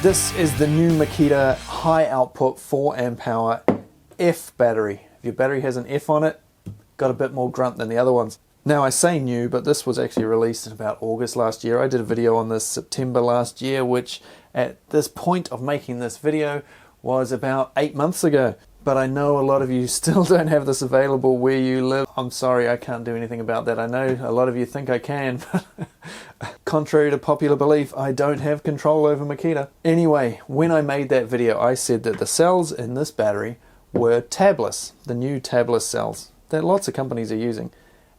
This is the new Makita high output 4 amp hour F battery. If your battery has an F on it, got a bit more grunt than the other ones. Now I say new, but this was actually released in about August last year. I did a video on this September last year, which at this point of making this video was about 8 months ago. But I know a lot of you still don't have this available where you live. I'm sorry, I can't do anything about that. I know a lot of you think I can, but contrary to popular belief, I don't have control over Makita. Anyway, when I made that video, I said that the cells in this battery were tabless, the new tabless cells that lots of companies are using.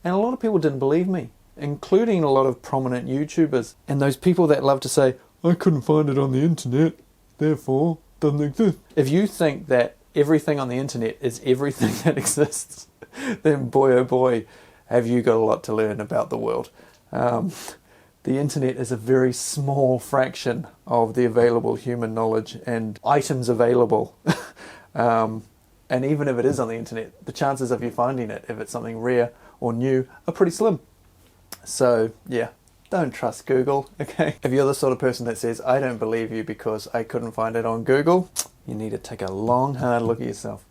And a lot of people didn't believe me, including a lot of prominent YouTubers. And those people that love to say, I couldn't find it on the internet, therefore doesn't exist. If you think that everything on the internet is everything that exists, then boy oh boy, have you got a lot to learn about the world. The internet is a very small fraction of the available human knowledge and items available. And even if it is on the internet, the chances of you finding it, if it's something rare or new, are pretty slim. So yeah, don't trust Google, okay? If you're the sort of person that says, I don't believe you because I couldn't find it on Google, you need to take a long, hard look at yourself.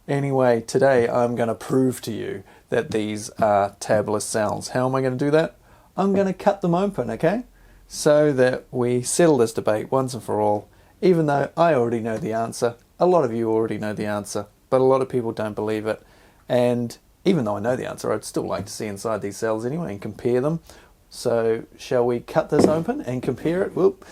Anyway, today I'm going to prove to you that these are tabless cells. How am I going to do that? I'm going to cut them open, okay? So that we settle this debate once and for all, even though I already know the answer. A lot of you already know the answer, but a lot of people don't believe it. And even though I know the answer, I'd still like to see inside these cells anyway and compare them. So shall we cut this open and compare it? Whoop.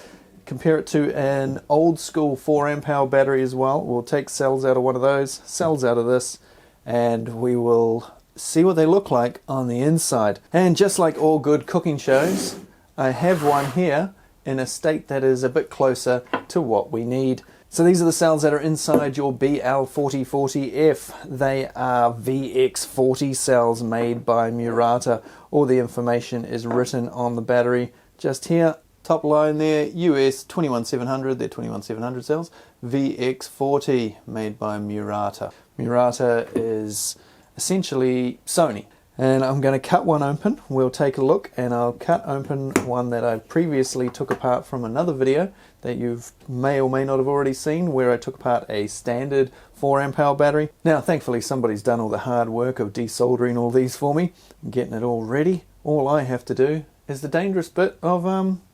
Compare it to an old school 4 amp hour battery as well. We'll take cells out of one of those, cells out of this, and we will see what they look like on the inside. And just like all good cooking shows, I have one here in a state that is a bit closer to what we need. So these are the cells that are inside your BL4040F. They are VX40 cells made by Murata. All the information is written on the battery just here. Top line there, US 21700, they're 21700 cells. VX40 made by Murata. Murata is essentially Sony. And I'm going to cut one open. We'll take a look, and I'll cut open one that I previously took apart from another video that you may or may not have already seen, where I took apart a standard 4 amp hour battery. Now thankfully somebody's done all the hard work of desoldering all these for me, getting it all ready. All I have to do is the dangerous bit of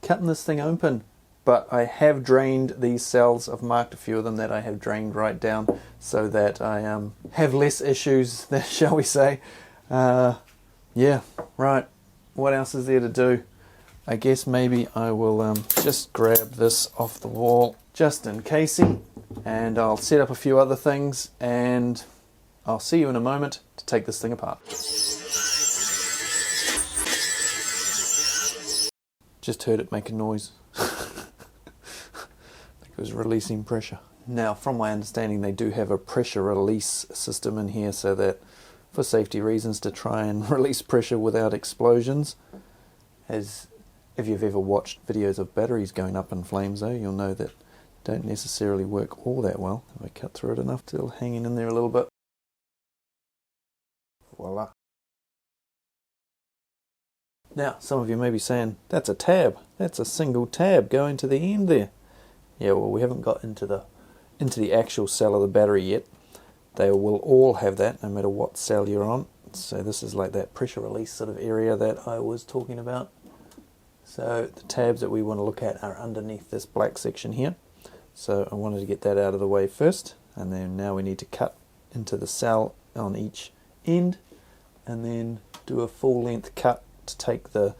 cutting this thing open. But I have drained these cells. I've marked a few of them that I have drained right down so that I have less issues, shall we say. Yeah, right. What else is there to do? I guess maybe I will just grab this off the wall just in casey, and I'll set up a few other things, and I'll see you in a moment to take this thing apart. Just heard it make a noise. I think it was releasing pressure. Now, from my understanding, they do have a pressure release system in here so that for safety reasons to try and release pressure without explosions. As if you've ever watched videos of batteries going up in flames though, you'll know that don't necessarily work all that well. If I cut through it enough, still hanging in there a little bit. Voila. Now, some of you may be saying, that's a tab. That's a single tab going to the end there. Yeah, well, we haven't got into the actual cell of the battery yet. They will all have that, no matter what cell you're on. So this is like that pressure release sort of area that I was talking about. So the tabs that we want to look at are underneath this black section here. So I wanted to get that out of the way first, and then now we need to cut into the cell on each end, and then do a full length cut to take the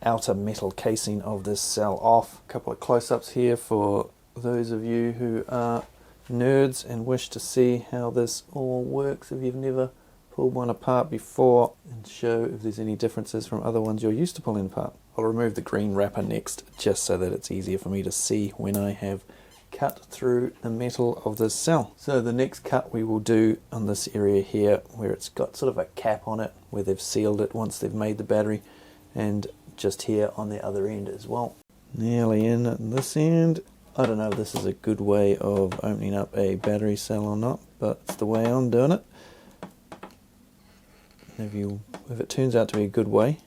outer metal casing of this cell off. A couple of close-ups here for those of you who are nerds and wish to see how this all works if you've never pulled one apart before, and show if there's any differences from other ones you're used to pulling apart. I'll remove the green wrapper next, just so that it's easier for me to see when I have cut through the metal of this cell. So the next cut we will do on this area here, where it's got sort of a cap on it, where they've sealed it once they've made the battery, and just here on the other end as well. Nearly in at this end. I don't know if this is a good way of opening up a battery cell or not, but it's the way I'm doing it. If it turns out to be a good way,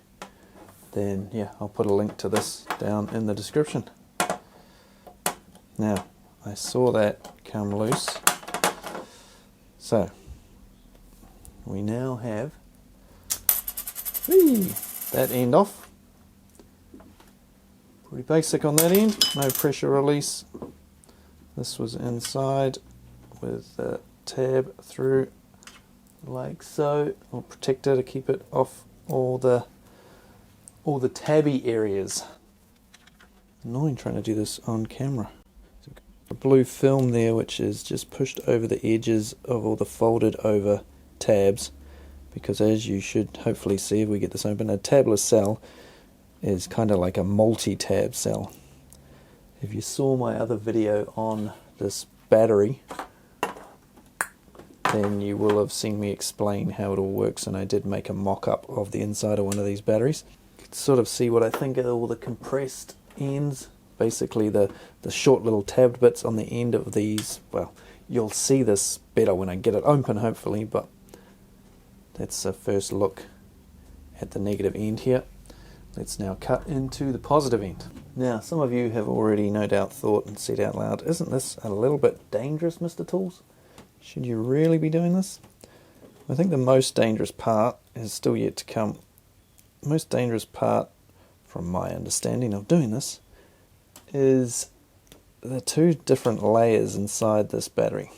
then yeah, I'll put a link to this down in the description. Now, I saw that come loose. So, we now have that end off. Pretty basic on that end, no pressure release. This was inside with the tab through like so. I'll protect it to keep it off all the tabby areas. Annoying trying to do this on camera. A blue film there which is just pushed over the edges of all the folded over tabs, because as you should hopefully see if we get this open, a tabless cell is kind of like a multi-tab cell. If you saw my other video on this battery, then you will have seen me explain how it all works, and I did make a mock-up of the inside of one of these batteries. You can sort of see what I think of all the compressed ends. Basically the short little tabbed bits on the end of these. Well, you'll see this better when I get it open hopefully, but that's a first look at the negative end here. Let's now cut into the positive end. Now, some of you have already no doubt thought and said out loud, isn't this a little bit dangerous, Mr. Tools? Should you really be doing this? I think the most dangerous part is still yet to come. The most dangerous part, from my understanding of doing this, is the two different layers inside this battery.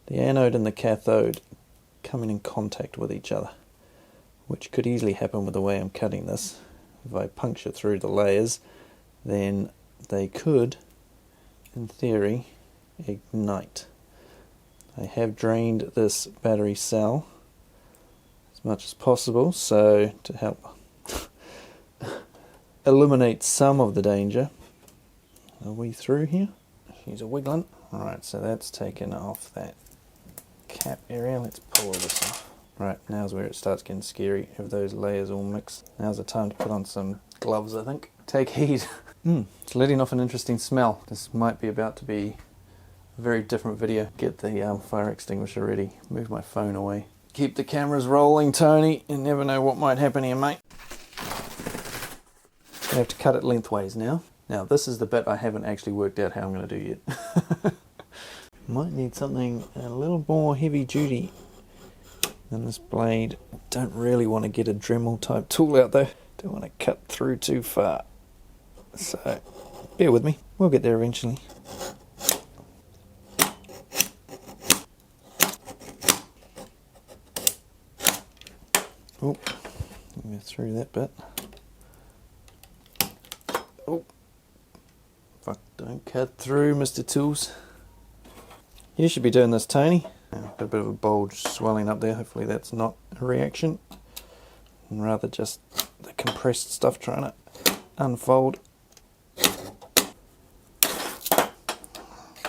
The anode and the cathode coming in contact with each other, which could easily happen with the way I'm cutting this. If I puncture through the layers, then they could, in theory, ignite. I have drained this battery cell as much as possible, so to help eliminate some of the danger. Are we through here? She's a wiggling. Alright, so that's taken off that cap area. Let's pull all this off. Right, now's where it starts getting scary, if those layers all mix. Now's the time to put on some gloves, I think. Take heed. It's letting off an interesting smell. This might be about to be a very different video. Get the fire extinguisher ready. Move my phone away. Keep the cameras rolling, Tony. You never know what might happen here, mate. I have to cut it lengthways now. Now, this is the bit I haven't actually worked out how I'm going to do yet. Might need something a little more heavy duty than this blade. Don't really want to get a Dremel type tool out though. Don't want to cut through too far. So, bear with me. We'll get there eventually. Oh, go through that bit. Oh. Fuck, don't cut through, Mr. Tools. You should be doing this, Tony. Got a bit of a bulge swelling up there. Hopefully that's not a reaction, and rather just the compressed stuff trying to unfold.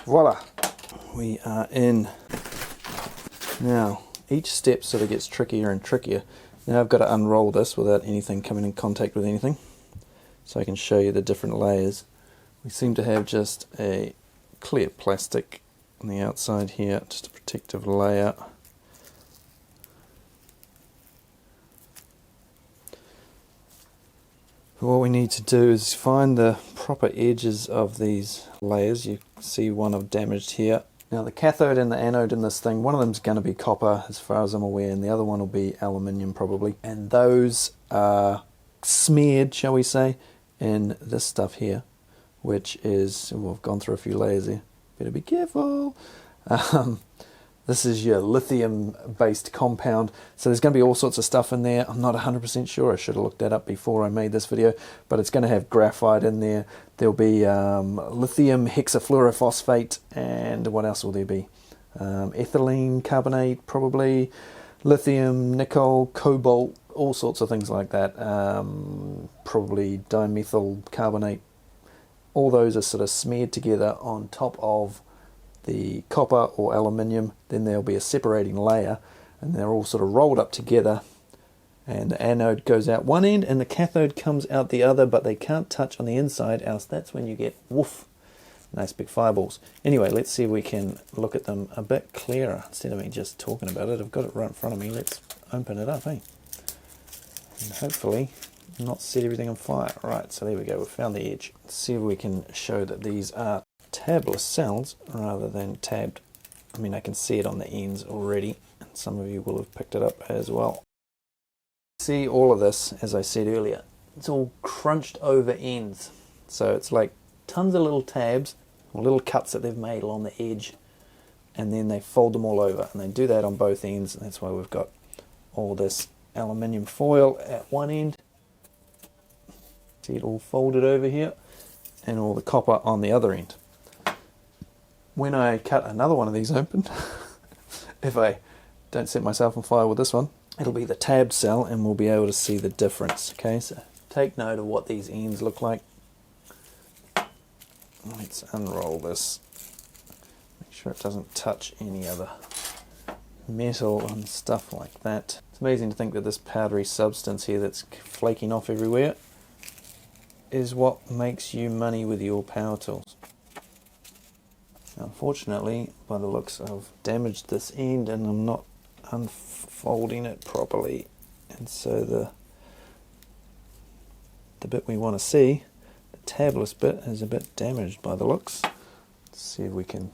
Voila! We are in. Now, each step sort of gets trickier and trickier. Now I've got to unroll this without anything coming in contact with anything, so I can show you the different layers. We seem to have just a clear plastic on the outside here, just a protective layer. What we need to do is find the proper edges of these layers. You see one I've damaged here. Now the cathode and the anode in this thing, one of them is going to be copper as far as I'm aware, and the other one will be aluminium probably. And those are smeared, shall we say, in this stuff here, which is, well, I've gone through a few layers here. Better be careful. This is your lithium-based compound, so there's going to be all sorts of stuff in there. I'm not 100% sure. I should have looked that up before I made this video, but it's going to have graphite in there. There'll be lithium hexafluorophosphate, and what else will there be? Ethylene carbonate, probably, lithium, nickel, cobalt, all sorts of things like that. Probably dimethyl carbonate. All those are sort of smeared together on top of the copper or aluminium. Then there'll be a separating layer, and they're all sort of rolled up together, and the anode goes out one end and the cathode comes out the other, but they can't touch on the inside, else that's when you get woof, nice big fireballs. Anyway, let's see if we can look at them a bit clearer instead of me just talking about it. I've got it right in front of me. Let's open it up, eh? And hopefully not set everything on fire. Right, so there we go, we've found the edge. Let's see if we can show that these are tabless cells rather than tabbed. I mean, I can see it on the ends already, and some of you will have picked it up as well. See all of this, as I said earlier, it's all crunched over ends. So it's like tons of little tabs or little cuts that they've made along the edge, and then they fold them all over, and they do that on both ends, and that's why we've got all this aluminium foil at one end. See it all folded over here, and all the copper on the other end. When I cut another one of these open, if I don't set myself on fire with this one, it'll be the tabbed cell, and we'll be able to see the difference. Okay, so take note of what these ends look like. Let's unroll this. Make sure it doesn't touch any other metal and stuff like that. It's amazing to think that this powdery substance here that's flaking off everywhere is what makes you money with your power tools. Unfortunately, by the looks, I've damaged this end and I'm not unfolding it properly, and so the bit we want to see, the tabless bit, is a bit damaged by the looks. Let's see if we can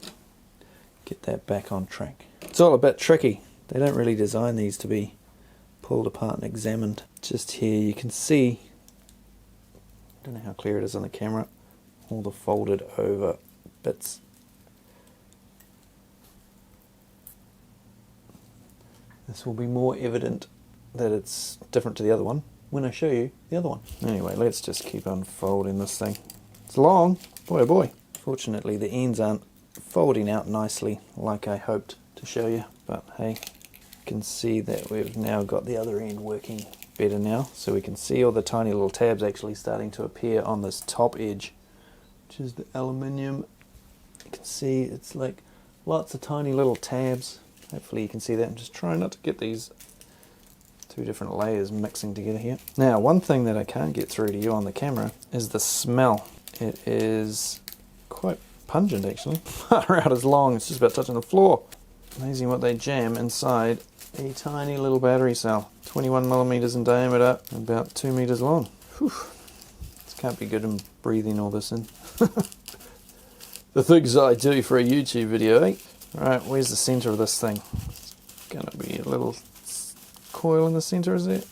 get that back on track. It's all a bit tricky. They don't really design these to be pulled apart and examined. Just here you can see, I don't know how clear it is on the camera, all the folded over bits. This will be more evident that it's different to the other one when I show you the other one. Anyway, let's just keep unfolding this thing. It's long, boy oh boy. Fortunately the ends aren't folding out nicely like I hoped to show you, but hey, you can see that we've now got the other end working better now, so we can see all the tiny little tabs actually starting to appear on this top edge, which is the aluminium. You can see it's like lots of tiny little tabs. Hopefully you can see that. I'm just trying not to get these two different layers mixing together here. Now, one thing that I can't get through to you on the camera is the smell. It is quite pungent actually. Far out as long, it's just about touching the floor. Amazing what they jam inside a tiny little battery cell. 21 millimeters in diameter, about 2 meters long. Whew. This can't be good in breathing all this in. The things I do for a YouTube video, eh? Right, where's the center of this thing? It's gonna be a little coil in the center, is it?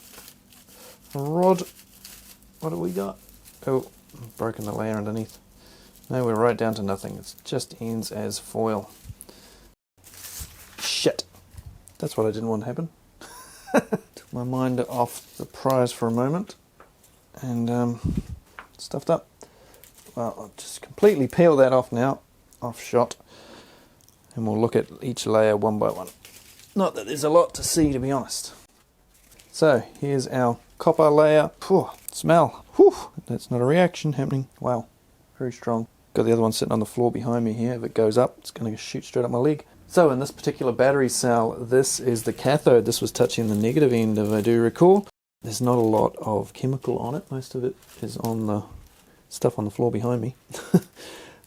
A rod. What do we got? Oh, I've broken the layer underneath. No, we're right down to nothing. It's just ends as foil. Shit. That's what I didn't want to happen. Took my mind off the prize for a moment and stuffed up. Well, I'll just completely peel that off now, off shot. And we'll look at each layer one by one. Not that there's a lot to see, to be honest. So here's our copper layer. Phew, smell. Whew, that's not a reaction happening. Wow, very strong. Got the other one sitting on the floor behind me here. If it goes up, it's going to shoot straight up my leg. So in this particular battery cell, this is the cathode. This was touching the negative end, if I do recall. There's not a lot of chemical on it. Most of it is on the stuff on the floor behind me.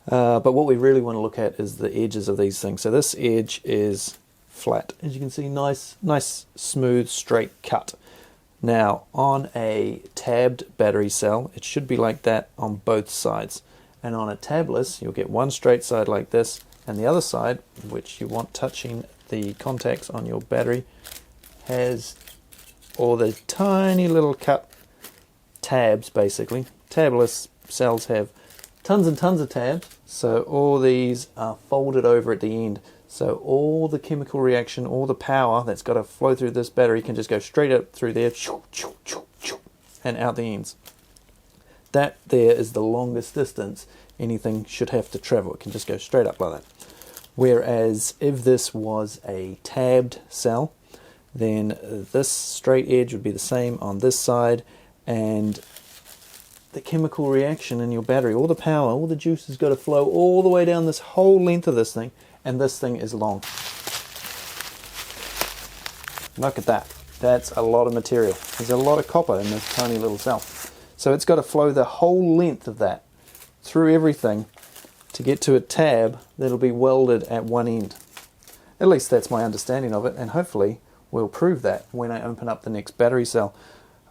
But what we really want to look at is the edges of these things. So this edge is flat. As you can see, nice, smooth, straight cut. Now, on a tabbed battery cell, it should be like that on both sides. And on a tabless, you'll get one straight side like this, and the other side, which you want touching the contacts on your battery, has all the tiny little cut tabs, basically. Tabless cells have tons and tons of tabs, so all these are folded over at the end. So all the chemical reaction, all the power that's got to flow through this battery can just go straight up through there and out the ends. That there is the longest distance anything should have to travel. It can just go straight up like that. Whereas if this was a tabbed cell, then this straight edge would be the same on this side, and the chemical reaction in your battery, all the power, all the juice has got to flow all the way down this whole length of this thing, and this thing is long. Look at that. That's a lot of material. There's a lot of copper in this tiny little cell. So it's got to flow the whole length of that through everything to get to a tab that'll be welded at one end. At least that's my understanding of it, and hopefully we'll prove that when I open up the next battery cell.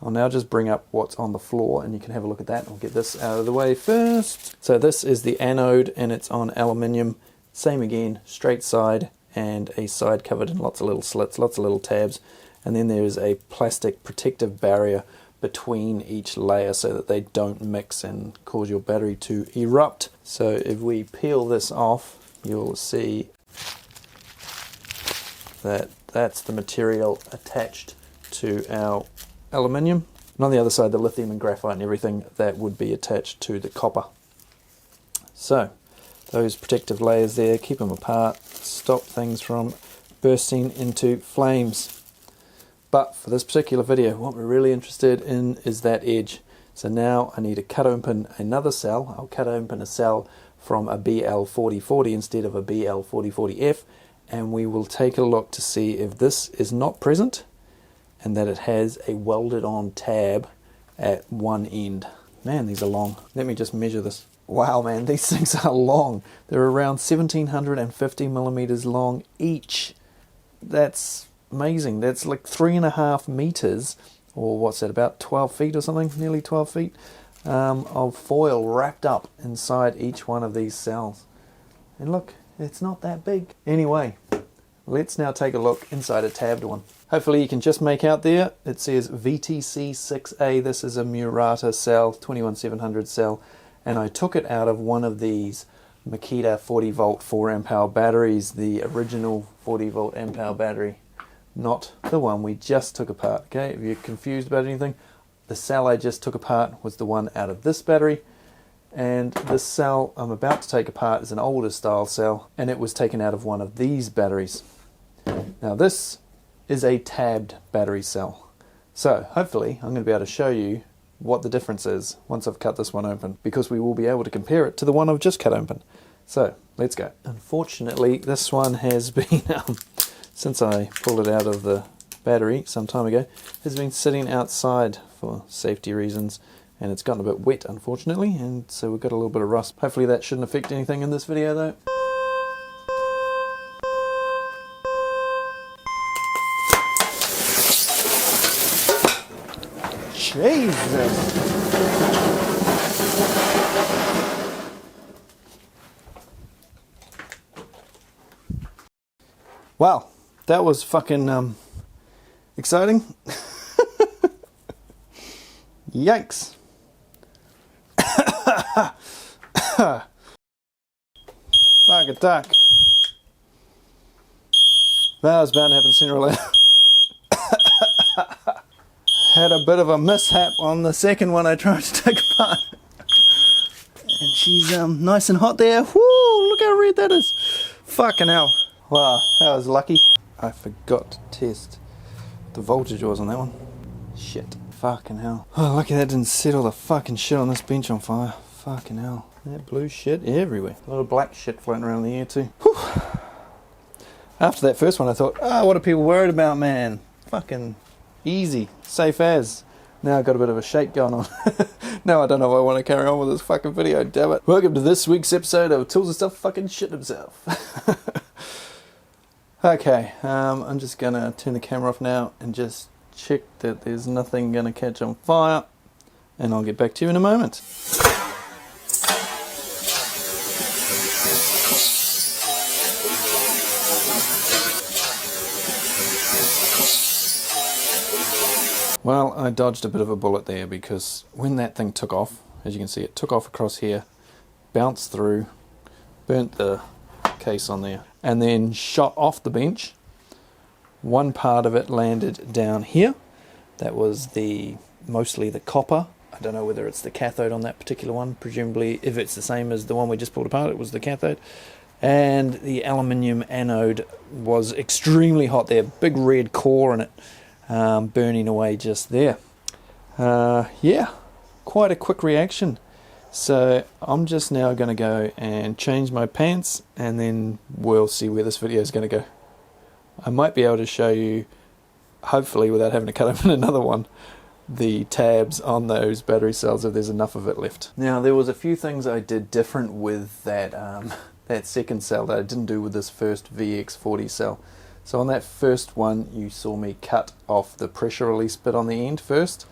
I'll now just bring up what's on the floor and you can have a look at that. I'll get this out of the way first. So this is the anode and it's on aluminium. Same again, straight side and a side covered in lots of little slits, lots of little tabs. And then there's a plastic protective barrier between each layer so that they don't mix and cause your battery to erupt. So if we peel this off, you'll see that that's the material attached to our aluminium. And on the other side, the lithium and graphite and everything that would be attached to the copper. So those protective layers there, keep them apart, stop things from bursting into flames. But for this particular video, what we're really interested in is that edge. So now I need to cut open another cell. I'll cut open a cell from a BL4040 instead of a BL4040F, and we will take a look to see if this is not present and that it has a welded on tab at one end. Man, these are long. Let me just measure this. Wow, man, these things are long. They're around 1750 millimeters long each. That's amazing. That's like 3.5 meters, or what's that, about 12 feet or something, nearly 12 feet, of foil wrapped up inside each one of these cells. And look, it's not that big. Anyway, let's now take a look inside a tabbed one. Hopefully you can just make out there, it says VTC6A. This is a Murata cell, 21700 cell, and I took it out of one of these Makita 40 volt 4 amp hour batteries, the original 40 volt amp hour battery, not the one we just took apart. Okay, if you're confused about anything, the cell I just took apart was the one out of this battery, and this cell I'm about to take apart is an older style cell, and it was taken out of one of these batteries. Now this is a tabbed battery cell, so hopefully I'm going to be able to show you what the difference is once I've cut this one open, because we will be able to compare it to the one I've just cut open. So let's go. Unfortunately, this one has been since I pulled it out of the battery some time ago, has been sitting outside for safety reasons, and it's gotten a bit wet unfortunately, and so we've got a little bit of rust. Hopefully that shouldn't affect anything in this video though. Jesus! Wow, that was fucking exciting. Yikes. Fuck a duck. That was bound to happen sooner or later. Had a bit of a mishap on the second one I tried to take apart. And she's nice and hot there. Woo, look how red that is. Fucking hell. Wow, that was lucky. I forgot to test the voltage was on that one. Shit. Fucking hell. Oh, lucky that didn't set all the fucking shit on this bench on fire. Fucking hell. That blue shit everywhere. A lot of black shit floating around in the air too. Whew. After that first one I thought, oh, what are people worried about, man? Fucking easy. Safe as. Now I've got a bit of a shake going on. Now I don't know if I want to carry on with this fucking video, damn it. Welcome to this week's episode of Tools and Stuff fucking shit himself. Okay, I'm just going to turn the camera off now and just check that there's nothing going to catch on fire, and I'll get back to you in a moment. Well, I dodged a bit of a bullet there, because when that thing took off, as you can see, it took off across here, bounced through, burnt the case on there, and then shot off the bench. One part of it landed down here. That was mostly the copper. I don't know whether it's the cathode on that particular one. Presumably, if it's the same as the one we just pulled apart, it was the cathode. And the aluminium anode was extremely hot there. Big red core in it, burning away just there. Yeah, quite a quick reaction. So I'm just now going to go and change my pants, and then we'll see where this video is going to go. I might be able to show you, hopefully without having to cut open another one, the tabs on those battery cells if there's enough of it left. Now there was a few things I did different with that that second cell that I didn't do with this first VX40 cell. So on that first one you saw me cut off the pressure release bit on the end first.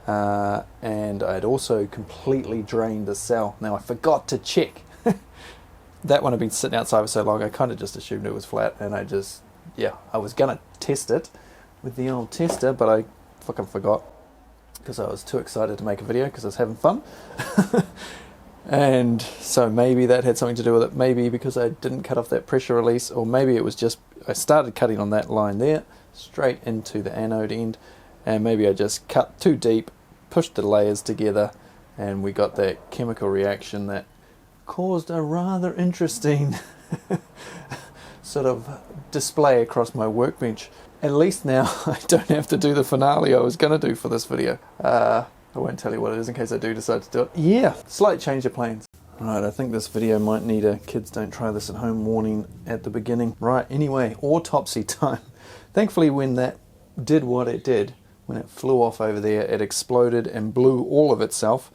and I had also completely drained the cell. Now I forgot to check. That one had been sitting outside for so long, I kind of just assumed it was flat, and I was gonna test it with the old tester, but I fucking forgot because I was too excited to make a video because I was having fun. And so maybe that had something to do with it, maybe because I didn't cut off that pressure release, or maybe it was just I started cutting on that line there straight into the anode end, and maybe I just cut too deep, pushed the layers together, and we got that chemical reaction that caused a rather interesting sort of display across my workbench. At least now I don't have to do the finale I was going to do for this video. I won't tell you what it is in case I do decide to do it. Yeah, slight change of plans. Right, I think this video might need a kids don't try this at home warning at the beginning. Right, anyway, autopsy time. Thankfully when that did what it did, when it flew off over there, it exploded and blew all of itself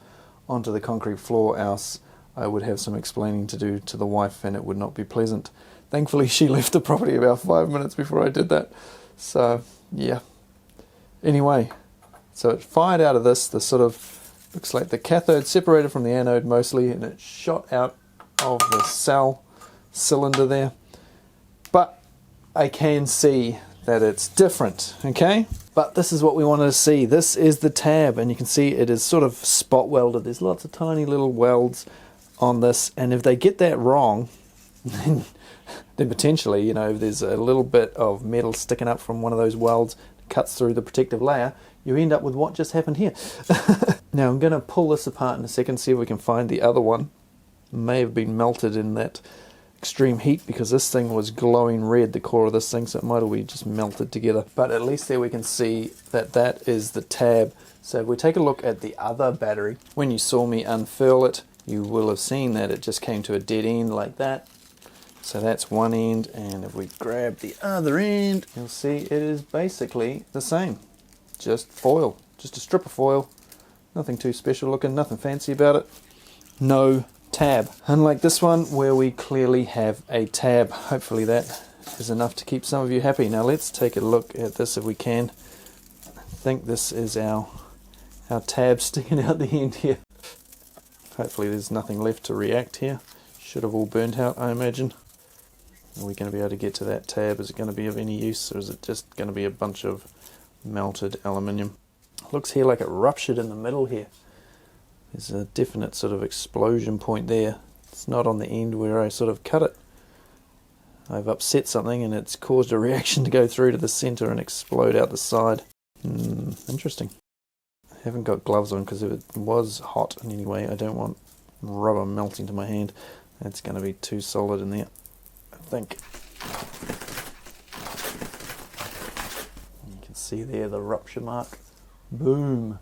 onto the concrete floor, else I would have some explaining to do to the wife and it would not be pleasant. Thankfully she left the property about 5 minutes before I did that. So, yeah. Anyway, so it fired out of this sort of, looks like the cathode separated from the anode mostly, and it shot out of the cell cylinder there. But I can see that it's different, okay? But this is what we wanted to see. This is the tab, and you can see it is sort of spot welded. There's lots of tiny little welds on this, and if they get that wrong, then potentially, you know, if there's a little bit of metal sticking up from one of those welds, cuts through the protective layer, you end up with what just happened here. Now I'm going to pull this apart in a second, see if we can find the other one. It may have been melted in that extreme heat because this thing was glowing red, the core of this thing, so it might have been just melted together. But at least there we can see that that is the tab. So if we take a look at the other battery, when you saw me unfurl it, you will have seen that it just came to a dead end like that. So that's one end, and if we grab the other end, you'll see it is basically the same. Just foil, just a strip of foil. Nothing too special looking, nothing fancy about it. No tab. Unlike this one where we clearly have a tab. Hopefully that is enough to keep some of you happy. Now let's take a look at this if we can. I think this is our tab sticking out the end here. Hopefully there's nothing left to react here. Should have all burnt out, I imagine. Are we going to be able to get to that tab? Is it going to be of any use, or is it just going to be a bunch of melted aluminium? Looks here like it ruptured in the middle here. There's a definite sort of explosion point there. It's not on the end where I sort of cut it. I've upset something and it's caused a reaction to go through to the center and explode out the side. Interesting. I haven't got gloves on because if it was hot in any way, I don't want rubber melting to my hand. It's going to be too solid in there, I think. You can see there the rupture mark. Boom.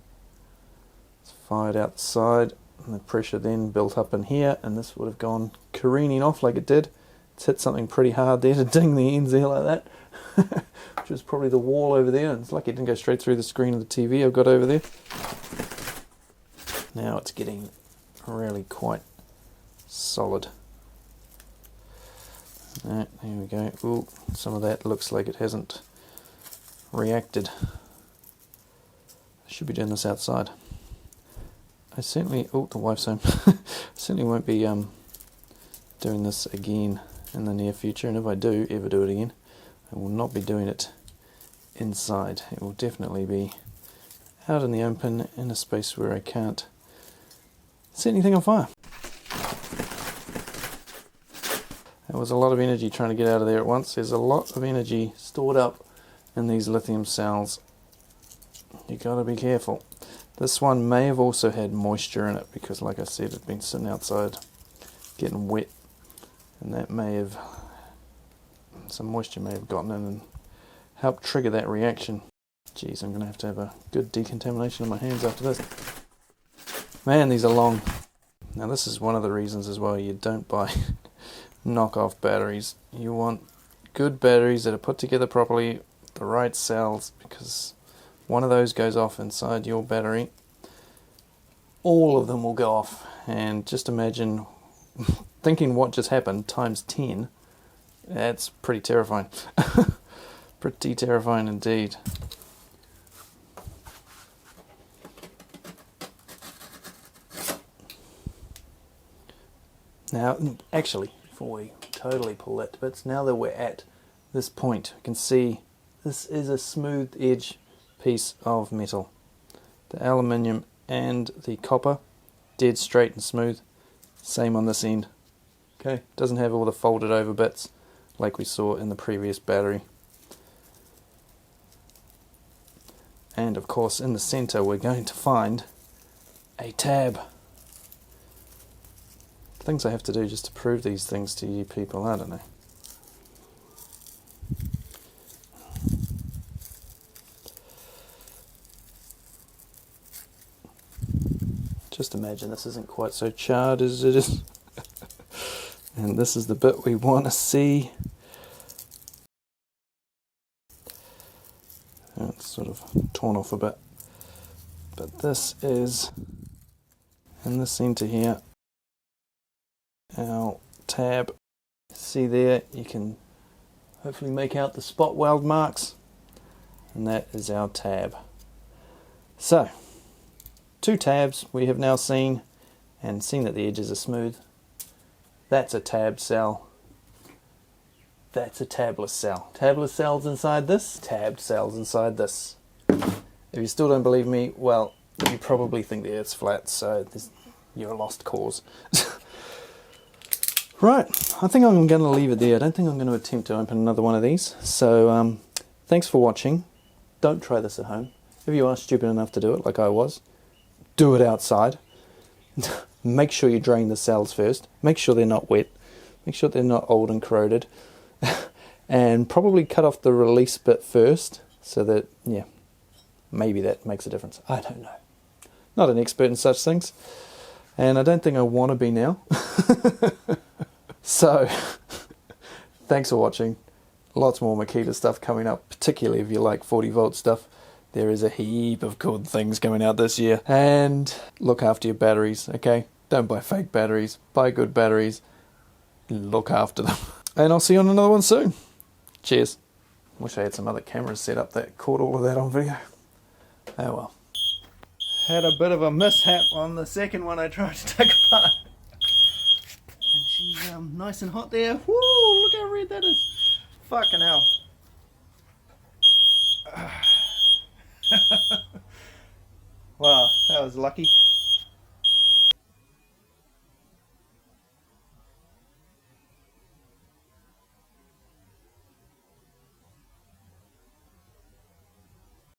It's fired out the side, and the pressure then built up in here, and this would have gone careening off like it did. It's hit something pretty hard there to ding the ends there like that. Which was probably the wall over there, and it's lucky it didn't go straight through the screen of the TV I've got over there. Now it's getting really quite solid. There we go. Ooh, some of that looks like it hasn't reacted. I should be doing this outside. I certainly, oh, the wife's home. Certainly won't be doing this again in the near future, and if I do ever do it again, I will not be doing it inside. It will definitely be out in the open in a space where I can't set anything on fire. There was a lot of energy trying to get out of there at once. There's a lot of energy stored up in these lithium cells. You got to be careful. This one may have also had moisture in it because, like I said, it's been sitting outside getting wet, and that may have, some moisture may have gotten in and helped trigger that reaction. Geez, I'm going to have a good decontamination of my hands after this. Man, these are long. Now this is one of the reasons as well you don't buy knockoff batteries. You want good batteries that are put together properly, the right cells, because one of those goes off inside your battery, all of them will go off. And just imagine thinking what just happened times 10. That's pretty terrifying. Pretty terrifying indeed. now, actually, before we totally pull that to bits, now that we're at this point, you can see this is a smooth edge piece of metal. The aluminium and the copper, dead straight and smooth. Same on this end. Okay, doesn't have all the folded over bits like we saw in the previous battery. And of course in the center we're going to find a tab. Things I have to do just to prove these things to you people, I don't know. Just imagine this isn't quite so charred as it is. And this is the bit we want to see. It's sort of torn off a bit. But this is, in the center here, our tab. See there, you can hopefully make out the spot weld marks. And that is our tab. So, 2 tabs we have now seen, and seen that the edges are smooth. That's a tabbed cell. That's a tabless cell. Tabless cells inside this, tabbed cells inside this. If you still don't believe me, well, you probably think the Earth's flat, so you're a lost cause. Right, I think I'm going to leave it there. I don't think I'm going to attempt to open another one of these. So, thanks for watching. Don't try this at home. If you are stupid enough to do it, like I was, do it outside. Make sure you drain the cells first. Make sure they're not wet. Make sure they're not old and corroded. And probably cut off the release bit first, so that, yeah, maybe that makes a difference. I don't know. Not an expert in such things. And I don't think I want to be now. So, thanks for watching. Lots more Makita stuff coming up, particularly if you like 40 volt stuff. There is a heap of cool things coming out this year. And look after your batteries, okay? Don't buy fake batteries. Buy good batteries. Look after them. And I'll see you on another one soon. Cheers. Wish I had some other cameras set up that caught all of that on video. Oh well. Had a bit of a mishap on the second one I tried to take apart. And she's nice and hot there. Woo! Look how red that is. Fucking hell. Wow, that was lucky.